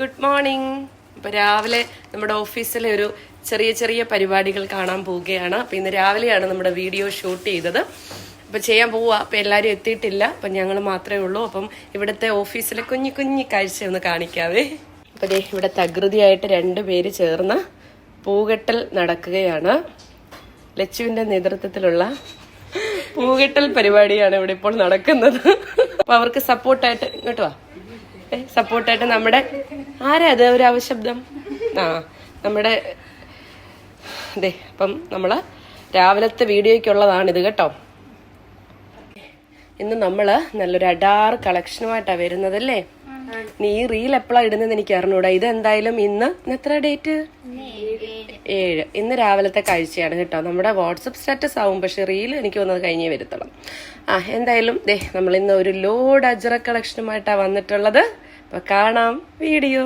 Good morning. ഇപ്പൊ രാവിലെ നമ്മുടെ ഓഫീസിലെ ഒരു ചെറിയ ചെറിയ പരിപാടികൾ കാണാൻ പോവുകയാണ്. അപ്പൊ ഇന്ന് രാവിലെയാണ് നമ്മുടെ വീഡിയോ ഷൂട്ട് ചെയ്തത്. അപ്പൊ ചെയ്യാൻ പോവാ. അപ്പൊ എല്ലാരും എത്തിയിട്ടില്ല, അപ്പൊ ഞങ്ങൾ മാത്രമേ ഉള്ളൂ. അപ്പം ഇവിടുത്തെ ഓഫീസിലെ കുഞ്ഞു കുഞ്ഞു കാഴ്ച ഒന്ന് കാണിക്കാവേ. അപ്പൊ ഇവിടെ തകൃതിയായിട്ട് 2 പേര് ചേർന്ന് പൂകെട്ടൽ നടക്കുകയാണ്. ലച്ചുവിന്റെ നേതൃത്വത്തിലുള്ള പൂകെട്ടൽ പരിപാടിയാണ് ഇവിടെ ഇപ്പോൾ നടക്കുന്നത്. അപ്പൊ അവർക്ക് സപ്പോർട്ടായിട്ട് ഇങ്ങോട്ട് വാ, സപ്പോർട്ടായിട്ട് നമ്മുടെ ആരാ അത് ഒരു അവശബ്ദം? നമ്മുടെ അതെ. അപ്പം നമ്മള് രാവിലത്തെ വീഡിയോയ്ക്കുള്ളതാണിത് കേട്ടോ. ഇന്ന് നമ്മള് നല്ലൊരു അഡാർ കളക്ഷനുമായിട്ടാ വരുന്നതല്ലേ. നീ ഈ റീൽ എപ്പോഴാ ഇടുന്നത് എനിക്ക് അറിഞ്ഞൂടാ. ഇതെന്തായാലും ഇന്ന് എത്ര ഡേറ്റ്? 7. ഇന്ന് രാവിലത്തെ കാഴ്ചയാണ് കേട്ടോ. നമ്മുടെ വാട്സപ്പ് സ്റ്റാറ്റസ് ആവും, പക്ഷെ റീൽ എനിക്ക് വന്നത് കഴിഞ്ഞേ വരുത്തണം. എന്തായാലും നമ്മൾ ഇന്ന് ഒരു ലോഡ് അജ്ര കളക്ഷനുമായിട്ടാ വന്നിട്ടുള്ളത്. അപ്പൊ കാണാം വീഡിയോ.